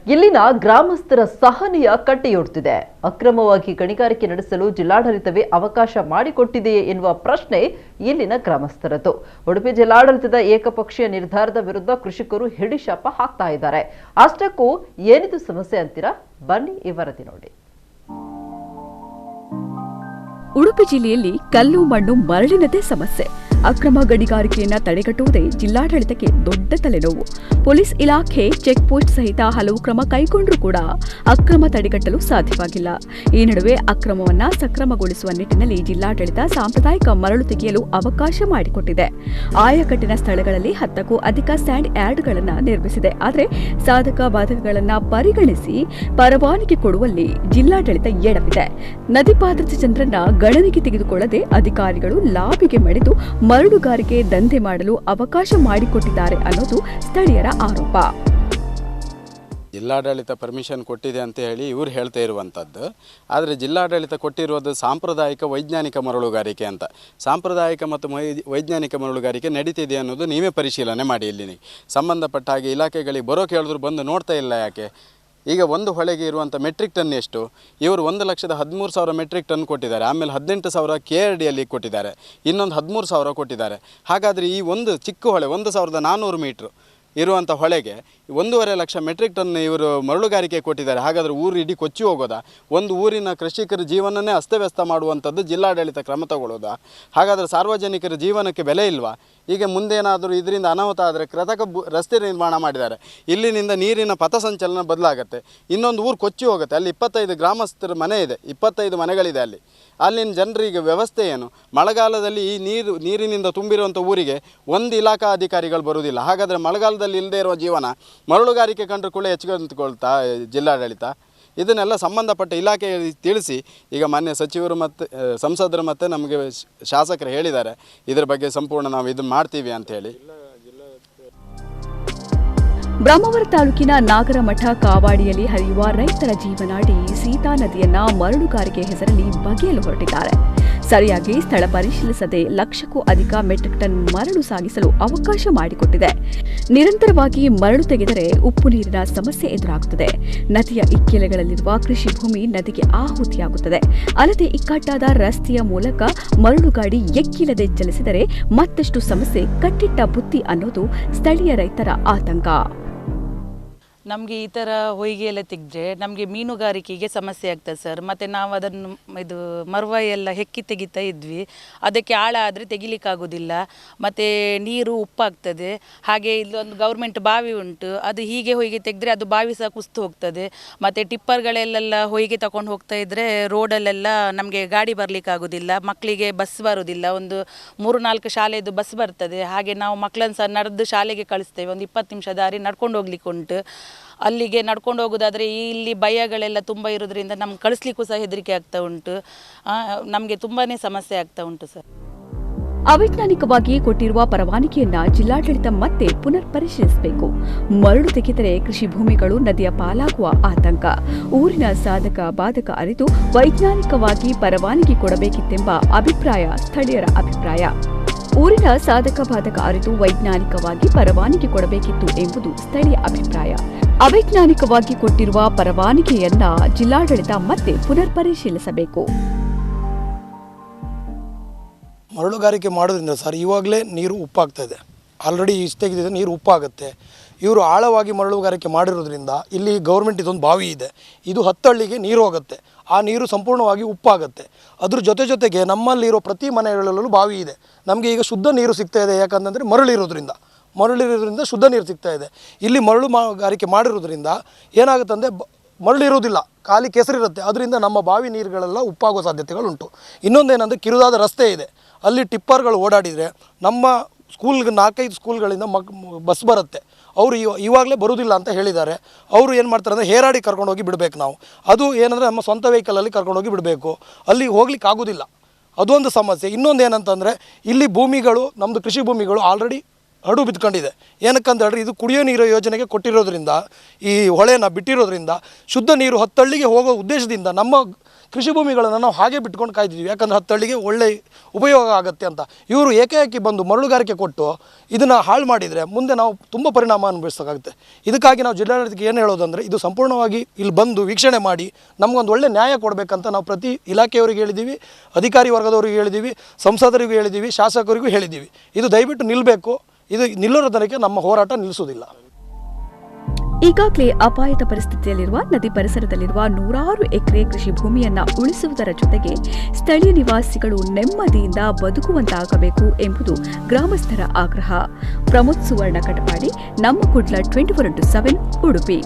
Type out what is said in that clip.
ಇಲ್ಲಿನ ಗ್ರಾಮಸ್ಥರ ಸಹನೆಯ ಕಟ್ಟೆಯೊಡ್ತಿದೆ. ಅಕ್ರಮವಾಗಿ ಗಣಿಗಾರಿಕೆ ನಡೆಸಲು ಜಿಲ್ಲಾಡಳಿತವೇ ಅವಕಾಶ ಮಾಡಿಕೊಟ್ಟಿದೆಯೇ ಎನ್ನುವ ಪ್ರಶ್ನೆ ಇಲ್ಲಿನ ಗ್ರಾಮಸ್ಥರದ್ದು. ಉಡುಪಿ ಜಿಲ್ಲಾಡಳಿತದ ಏಕಪಕ್ಷೀಯ ನಿರ್ಧಾರದ ವಿರುದ್ಧ ಕೃಷಿಕರು ಹಿಡಿಶಾಪ ಹಾಕ್ತಾ ಇದ್ದಾರೆ. ಅಷ್ಟಕ್ಕೂ ಏನಿದು ಸಮಸ್ಯೆ ಅಂತೀರಾ? ಬನ್ನಿ ಈ ವರದಿ ನೋಡಿ. ಉಡುಪಿ ಜಿಲ್ಲೆಯಲ್ಲಿ ಕಲ್ಲು ಮಣ್ಣು ಮರಳಿನದೇ ಸಮಸ್ಯೆ. ಅಕ್ರಮ ಗಣಿಗಾರಿಕೆಯನ್ನು ತಡೆಗಟ್ಟುವುದೇ ಜಿಲ್ಲಾಡಳಿತಕ್ಕೆ ದೊಡ್ಡ ತಲೆನೋವು. ಪೊಲೀಸ್ ಇಲಾಖೆ ಚೆಕ್ ಪೋಸ್ಟ್ ಸಹಿತ ಹಲವು ಕ್ರಮ ಕೈಗೊಂಡರೂ ಕೂಡ ಅಕ್ರಮ ತಡೆಗಟ್ಟಲು ಸಾಧ್ಯವಾಗಿಲ್ಲ. ಈ ನಡುವೆ ಅಕ್ರಮವನ್ನ ಸಕ್ರಮಗೊಳಿಸುವ ನಿಟ್ಟಿನಲ್ಲಿ ಜಿಲ್ಲಾಡಳಿತ ಸಾಂಪ್ರದಾಯಿಕ ಮರಳು ತೆಗೆಯಲು ಅವಕಾಶ ಮಾಡಿಕೊಟ್ಟಿದೆ. ಆಯಕಟ್ಟಿನ ಸ್ಥಳಗಳಲ್ಲಿ 10ಕ್ಕೂ ಅಧಿಕ ಸ್ಟ್ಯಾಂಡ್ ಯಾರ್ಡ್ಗಳನ್ನು ನಿರ್ಮಿಸಿದೆ. ಆದರೆ ಸಾಧಕ ಬಾಧಕಗಳನ್ನು ಪರಿಗಣಿಸಿ ಪರವಾನಗಿ ಕೊಡುವಲ್ಲಿ ಜಿಲ್ಲಾಡಳಿತ ಎಡವಿದೆ. ನದಿ ಪಾತ್ರದ ಜನರನ್ನ ಗಣನೆಗೆ ತೆಗೆದುಕೊಳ್ಳದೆ ಅಧಿಕಾರಿಗಳು ಲಾಬಿಗೆ ಮಣಿದು ಮರಳುಗಾರಿಕೆ ದಂಧೆ ಮಾಡಲು ಅವಕಾಶ ಮಾಡಿಕೊಟ್ಟಿದ್ದಾರೆ ಅನ್ನೋದು ಸ್ಥಳೀಯರ ಆರೋಪ. ಜಿಲ್ಲಾಡಳಿತ ಪರ್ಮಿಷನ್ ಕೊಟ್ಟಿದೆ ಅಂತ ಹೇಳಿ ಇವರು ಹೇಳ್ತಾ ಇರುವಂಥದ್ದು. ಆದರೆ ಜಿಲ್ಲಾಡಳಿತ ಕೊಟ್ಟಿರುವುದು ಸಾಂಪ್ರದಾಯಿಕ ವೈಜ್ಞಾನಿಕ ಮರಳುಗಾರಿಕೆ ಅಂತ. ಸಾಂಪ್ರದಾಯಿಕ ಮತ್ತು ವೈಜ್ಞಾನಿಕ ಮರಳುಗಾರಿಕೆ ನಡೀತಿದೆ ಅನ್ನೋದು ನೀವೇ ಪರಿಶೀಲನೆ ಮಾಡಿ. ಇಲ್ಲಿ ಸಂಬಂಧಪಟ್ಟ ಹಾಗೆ ಇಲಾಖೆಗಳಿಗೆ ಬರೋಕೆ ಹೇಳಿದ್ರು ಬಂದು ನೋಡ್ತಾ ಇಲ್ಲ ಯಾಕೆ? ಈಗ ಒಂದು ಹೊಳೆಗೆ ಇರುವಂಥ ಮೆಟ್ರಿಕ್ ಟನ್ ಎಷ್ಟು? ಇವರು 1,13,000 ಮೆಟ್ರಿಕ್ ಟನ್ ಕೊಟ್ಟಿದ್ದಾರೆ. ಆಮೇಲೆ 18,000 KRDಯಲ್ಲಿ ಕೊಟ್ಟಿದ್ದಾರೆ. ಇನ್ನೊಂದು 13,000 ಕೊಟ್ಟಿದ್ದಾರೆ. ಹಾಗಾದರೆ ಈ ಒಂದು ಚಿಕ್ಕ ಹೊಳೆ 1,400 ಮೀಟ್ರ್ ಇರುವಂಥ ಹೊಳೆಗೆ 1.5 ಲಕ್ಷ ಮೆಟ್ರಿಕ್ ಟನ್ ಇವರು ಮರಳುಗಾರಿಕೆ ಕೊಟ್ಟಿದ್ದಾರೆ. ಹಾಗಾದರೆ ಊರು ಇಡೀ ಕೊಚ್ಚಿ ಹೋಗೋದಾ? ಒಂದು ಊರಿನ ಕೃಷಿಕರ ಜೀವನನೇ ಅಸ್ತವ್ಯಸ್ತ ಮಾಡುವಂಥದ್ದು ಜಿಲ್ಲಾಡಳಿತ ಕ್ರಮ ತಗೊಳ್ಳೋದಾ? ಹಾಗಾದರೆ ಸಾರ್ವಜನಿಕರ ಜೀವನಕ್ಕೆ ಬೆಲೆ ಇಲ್ವಾ? ಈಗ ಮುಂದೇನಾದರೂ ಇದರಿಂದ ಅನಾಹುತ ಆದರೆ ಕೃತಕ ರಸ್ತೆ ನಿರ್ಮಾಣ ಮಾಡಿದ್ದಾರೆ. ಇಲ್ಲಿನಿಂದ ನೀರಿನ ಪಥಸಂಚಲನ ಬದಲಾಗುತ್ತೆ. ಇನ್ನೊಂದು ಊರು ಕೊಚ್ಚಿ ಹೋಗುತ್ತೆ. ಅಲ್ಲಿ 25 ಗ್ರಾಮಸ್ಥರ ಮನೆ ಇದೆ, 25 ಮನೆಗಳಿದೆ. ಅಲ್ಲಿನ ಜನರಿಗೆ ವ್ಯವಸ್ಥೆ ಏನು? ಮಳೆಗಾಲದಲ್ಲಿ ಈ ನೀರಿನಿಂದ ತುಂಬಿರುವಂಥ ಊರಿಗೆ ಒಂದು ಇಲಾಖಾ ಅಧಿಕಾರಿಗಳು ಬರುವುದಿಲ್ಲ. ಹಾಗಾದರೆ ಮಳೆಗಾಲದಲ್ಲಿ ಇಲ್ಲದೆ ಇರುವ ಜೀವನ ಮರಳುಗಾರಿಕೆ ಕಂಡ್ರು ಕೂಡ ಹೆಚ್ಚುಕೊಳ್ತಾ ಜಿಲ್ಲಾಡಳಿತ. ಇದನ್ನೆಲ್ಲ ಸಂಬಂಧಪಟ್ಟ ಇಲಾಖೆ ತಿಳಿಸಿ. ಈಗ ಮಾನ್ಯ ಸಚಿವರು ಮತ್ತು ಸಂಸದರು ಮತ್ತು ನಮಗೆ ಶಾಸಕರು ಹೇಳಿದ್ದಾರೆ ಇದರ ಬಗ್ಗೆ ಸಂಪೂರ್ಣ ನಾವು ಇದನ್ನು ಮಾಡ್ತೀವಿ ಅಂತ ಹೇಳಿ. ಬ್ರಹ್ಮಾವರ ತಾಲೂಕಿನ ನಾಗರಮಠ ಕಾವಾಡಿಯಲ್ಲಿ ಹರಿಯುವ ರೈತರ ಜೀವನಾಡಿ ಸೀತಾ ನದಿಯನ್ನ ಮರಳುಗಾರಿಕೆ ಹೆಸರಲ್ಲಿ ಬಗೆಯಲು ಹೊರಟಿದ್ದಾರೆ. ಸರಿಯಾಗಿ ಸ್ಥಳ ಪರಿಶೀಲಿಸದೆ 1,00,000ಕ್ಕೂ ಅಧಿಕ ಮೆಟ್ರಿಕ್ ಟನ್ ಮರಳು ಸಾಗಿಸಲು ಅವಕಾಶ ಮಾಡಿಕೊಟ್ಟಿದೆ. ನಿರಂತರವಾಗಿ ಮರಳು ತೆಗೆದರೆ ಉಪ್ಪು ನೀರಿನ ಸಮಸ್ಯೆ ಎದುರಾಗುತ್ತದೆ. ನದಿಯ ಇಕ್ಕೆಲೆಗಳಲ್ಲಿರುವ ಕೃಷಿ ಭೂಮಿ ನದಿಗೆ ಆಹುತಿಯಾಗುತ್ತದೆ. ಅಲ್ಲದೆ ಇಕ್ಕಟ್ಟಾದ ರಸ್ತೆಯ ಮೂಲಕ ಮರಳುಗಾಡಿ ಎಕ್ಕಿಲ್ಲದೆ ಚಲಿಸಿದರೆ ಮತ್ತಷ್ಟು ಸಮಸ್ಯೆ ಕಟ್ಟಿಟ್ಟ ಬುತ್ತಿ ಅನ್ನೋದು ಸ್ಥಳೀಯ ರೈತರ ಆತಂಕ. ನಮಗೆ ಈ ಥರ ಹೊಯ್ಗೆ ಎಲ್ಲ ತೆಗೆದ್ರೆ ನಮಗೆ ಮೀನುಗಾರಿಕೆಗೆ ಸಮಸ್ಯೆ ಆಗ್ತದೆ ಸರ್. ಮತ್ತು ನಾವು ಅದನ್ನು ಮರವಾಯಿ ಎಲ್ಲ ಹೆಕ್ಕಿ ತೆಗಿತಾ ಇದ್ವಿ. ಅದಕ್ಕೆ ಆಳ ಆದರೆ ತೆಗಿಲಿಕ್ಕಾಗೋದಿಲ್ಲ. ಮತ್ತು ನೀರು ಉಪ್ಪಾಗ್ತದೆ. ಹಾಗೆ ಇಲ್ಲೊಂದು ಗೌರ್ಮೆಂಟ್ ಬಾವಿ ಉಂಟು. ಅದು ಹೀಗೆ ಹೊಯ್ಗೆ ತೆಗೆದ್ರೆ ಅದು ಬಾವಿ ಸಹ ಕುಸ್ತು ಹೋಗ್ತದೆ. ಮತ್ತು ಟಿಪ್ಪರ್ಗಳಲ್ಲೆಲ್ಲ ಹೊಯ್ಗೆ ತಗೊಂಡು ಹೋಗ್ತಾ ಇದ್ದರೆ ರೋಡಲ್ಲೆಲ್ಲ ನಮಗೆ ಗಾಡಿ ಬರಲಿಕ್ಕಾಗೋದಿಲ್ಲ. ಮಕ್ಕಳಿಗೆ ಬಸ್ ಬರೋದಿಲ್ಲ. ಒಂದು 3-4 ಶಾಲೆದು ಬಸ್ ಬರ್ತದೆ. ಹಾಗೆ ನಾವು ಮಕ್ಕಳನ್ನು ಸಹ ನಡೆದು ಶಾಲೆಗೆ ಕಳಿಸ್ತೇವೆ. ಒಂದು 20 ನಿಮಿಷ ದಾರಿ ನಡ್ಕೊಂಡು ಹೋಗ್ಲಿಕ್ಕೆ ಉಂಟು. ಅಲ್ಲಿಗೆ ನಡ್ಕೊಂಡು ಹೋಗೋದಾದರೆ ಇಲ್ಲಿ ಭಯಗಳೆಲ್ಲ ತುಂಬ ಇರೋದ್ರಿಂದ ನಮ್ಗೆ ಕಳಿಸ್ಲಿಕ್ಕೂ ಸಹ ಹೆದರಿಕೆ ಆಗ್ತಾ ಉಂಟು. ನಮಗೆ ತುಂಬಾ ಸಮಸ್ಯೆ ಆಗ್ತಾ ಉಂಟು ಸರ್. ಅವೈಜ್ಞಾನಿಕವಾಗಿ ಕೊಟ್ಟಿರುವ ಪರವಾನಗಿಯನ್ನ ಜಿಲ್ಲಾಡಳಿತ ಮತ್ತೆ ಪುನರ್ ಪರಿಶೀಲಿಸಬೇಕು. ಮರಳು ತೆಗೆದರೆ ಕೃಷಿ ಭೂಮಿಗಳು ನದಿಯ ಪಾಲಾಗುವ ಆತಂಕ. ಊರಿನ ಸಾಧಕ ಬಾಧಕ ಅರಿತು ವೈಜ್ಞಾನಿಕವಾಗಿ ಪರವಾನಗಿ ಕೊಡಬೇಕಿತ್ತೆಂಬ ಅಭಿಪ್ರಾಯ ಸ್ಥಳೀಯರ ಅಭಿಪ್ರಾಯ. ಊರಿನ ಸಾಧಕ ಬಾಧಕ ಅರಿತು ವೈಜ್ಞಾನಿಕವಾಗಿ ಪರವಾನಗಿ ಕೊಡಬೇಕಿತ್ತು ಎಂಬುದು ಸ್ಥಳೀಯ ಅಭಿಪ್ರಾಯ. ಅವೈಜ್ಞಾನಿಕವಾಗಿ ಕೊಟ್ಟಿರುವ ಪರವಾನಗಿಯನ್ನ ಜಿಲ್ಲಾಡಳಿತ ಮತ್ತೆ ಪುನರ್ ಪರಿಶೀಲಿಸಬೇಕು. ಮರಳುಗಾರಿಕೆ ಮಾಡೋದ್ರಿಂದ ಸರ್ ಇವಾಗಲೇ ನೀರು ಉಪ್ಪಾಗ್ತಾ ಇದೆ. ಆಲ್ರೆಡಿ ಇಷ್ಟೆಗಿದೆ ನೀರು ಉಪ್ಪಾಗುತ್ತೆ. ಇವರು ಆಳವಾಗಿ ಮರಳುಗಾರಿಕೆ ಮಾಡಿರೋದ್ರಿಂದ ಇಲ್ಲಿ ಗೌರ್ಮೆಂಟ್ ಇದೊಂದು ಬಾವಿ ಇದೆ. ಇದು 10 ಹಳ್ಳಿಗೆ ನೀರು ಹೋಗುತ್ತೆ. ಆ ನೀರು ಸಂಪೂರ್ಣವಾಗಿ ಉಪ್ಪಾಗುತ್ತೆ. ಅದ್ರ ಜೊತೆಗೆ ನಮ್ಮಲ್ಲಿರೋ ಪ್ರತಿ ಮನೆಗಳಲ್ಲೂ ಬಾವಿ ಇದೆ. ನಮಗೆ ಈಗ ಶುದ್ಧ ನೀರು ಸಿಗ್ತಾ ಇದೆ. ಯಾಕಂತಂದರೆ ಮರಳಿರೋದ್ರಿಂದ ಶುದ್ಧ ನೀರು ಸಿಗ್ತಾ ಇದೆ. ಇಲ್ಲಿ ಮರಳುಗಾರಿಕೆ ಮಾಡಿರೋದ್ರಿಂದ ಏನಾಗುತ್ತೆ ಅಂದರೆ ಮರಳಿರೋದಿಲ್ಲ, ಖಾಲಿ ಕೆಸರಿರುತ್ತೆ. ಅದರಿಂದ ನಮ್ಮ ಬಾವಿ ನೀರುಗಳೆಲ್ಲ ಉಪ್ಪಾಗೋ ಸಾಧ್ಯತೆಗಳುಂಟು. ಇನ್ನೊಂದೇನೆಂದರೆ ಕಿರುದಾದ ರಸ್ತೆ ಇದೆ. ಅಲ್ಲಿ ಟಿಪ್ಪರ್ಗಳು ಓಡಾಡಿದರೆ ನಮ್ಮ 4-5 ಸ್ಕೂಲ್ಗಳಿಂದ ಬಸ್ ಬರುತ್ತೆ. ಅವರು ಇವಾಗಲೇ ಬರುವುದಿಲ್ಲ ಅಂತ ಹೇಳಿದ್ದಾರೆ. ಅವರು ಏನು ಮಾಡ್ತಾರೆ ಅಂದರೆ ಹೇರಾಡಿ ಕರ್ಕೊಂಡೋಗಿ ಬಿಡಬೇಕು ನಾವು. ಅದು ಏನಂದರೆ ನಮ್ಮ ಸ್ವಂತ ವೆಹಿಕಲಲ್ಲಿ ಕರ್ಕೊಂಡೋಗಿ ಬಿಡಬೇಕು. ಅಲ್ಲಿ ಹೋಗ್ಲಿಕ್ಕೆ ಆಗೋದಿಲ್ಲ. ಅದೊಂದು ಸಮಸ್ಯೆ. ಇನ್ನೊಂದು ಏನಂತಂದರೆ ಇಲ್ಲಿ ಭೂಮಿಗಳು ನಮ್ಮದು ಕೃಷಿ ಭೂಮಿಗಳು ಆಲ್ರೆಡಿ ಹಡು ಬಿದ್ಕೊಂಡಿದೆ. ಏನಕ್ಕಂತ ಹೇಳಿದ್ರೆ ಇದು ಕುಡಿಯೋ ನೀರು ಯೋಜನೆಗೆ ಕೊಟ್ಟಿರೋದ್ರಿಂದ ಈ ಹೊಳೆನ ಬಿಟ್ಟಿರೋದ್ರಿಂದ ಶುದ್ಧ ನೀರು 10 ಹಳ್ಳಿಗೆ ಹೋಗೋ ಉದ್ದೇಶದಿಂದ ನಮ್ಮ ಕೃಷಿ ಭೂಮಿಗಳನ್ನು ನಾವು ಹಾಗೆ ಬಿಟ್ಕೊಂಡು ಕಾಯ್ತಿದ್ವಿ, ಯಾಕಂದರೆ 10 ಹಳ್ಳಿಗೆ ಒಳ್ಳೆ ಉಪಯೋಗ ಆಗುತ್ತೆ ಅಂತ. ಇವರು ಏಕಾಏಕಿ ಬಂದು ಮರಳುಗಾರಿಕೆ ಕೊಟ್ಟು ಇದನ್ನು ಹಾಳು ಮಾಡಿದರೆ ಮುಂದೆ ನಾವು ತುಂಬ ಪರಿಣಾಮ ಅನುಭವಿಸೋಕ್ಕಾಗುತ್ತೆ. ಇದಕ್ಕಾಗಿ ನಾವು ಜಿಲ್ಲಾಡಳಿತಕ್ಕೆ ಏನು ಹೇಳೋದಂದರೆ, ಇದು ಸಂಪೂರ್ಣವಾಗಿ ಇಲ್ಲಿ ಬಂದು ವೀಕ್ಷಣೆ ಮಾಡಿ ನಮಗೊಂದು ಒಳ್ಳೆ ನ್ಯಾಯ ಕೊಡಬೇಕಂತ ನಾವು ಪ್ರತಿ ಇಲಾಖೆಯವರಿಗೆ ಹೇಳಿದ್ದೀವಿ, ಅಧಿಕಾರಿ ವರ್ಗದವರಿಗೆ ಹೇಳಿದ್ದೀವಿ, ಸಂಸದರಿಗೂ ಹೇಳಿದ್ದೀವಿ, ಶಾಸಕರಿಗೂ ಹೇಳಿದ್ದೀವಿ. ಇದು ದಯವಿಟ್ಟು ನಿಲ್ಲಬೇಕು. ಇದು ನಿಲ್ಲೋರ ತನಕ ನಮ್ಮ ಹೋರಾಟ ನಿಲ್ಲಿಸೋದಿಲ್ಲ. ಈಗಾಗಲೇ ಅಪಾಯದ ಪರಿಸ್ಥಿತಿಯಲ್ಲಿರುವ ನದಿ ಪರಿಸರದಲ್ಲಿರುವ 100 ಎಕರೆ ಕೃಷಿ ಭೂಮಿಯನ್ನ ಉಳಿಸುವುದರ ಜೊತೆಗೆ ಸ್ಥಳೀಯ ನಿವಾಸಿಗಳು ನೆಮ್ಮದಿಯಿಂದ ಬದುಕುವಂತಾಗಬೇಕು ಎಂಬುದು ಗ್ರಾಮಸ್ಥರ ಆಗ್ರಹ. ಪ್ರಮೋದ್ ಸುವರ್ಣ ಕಟಪಾಡಿ, ನಮ್ಮ ಕುಡ್ಲ 24/7 ಉಡುಪಿ.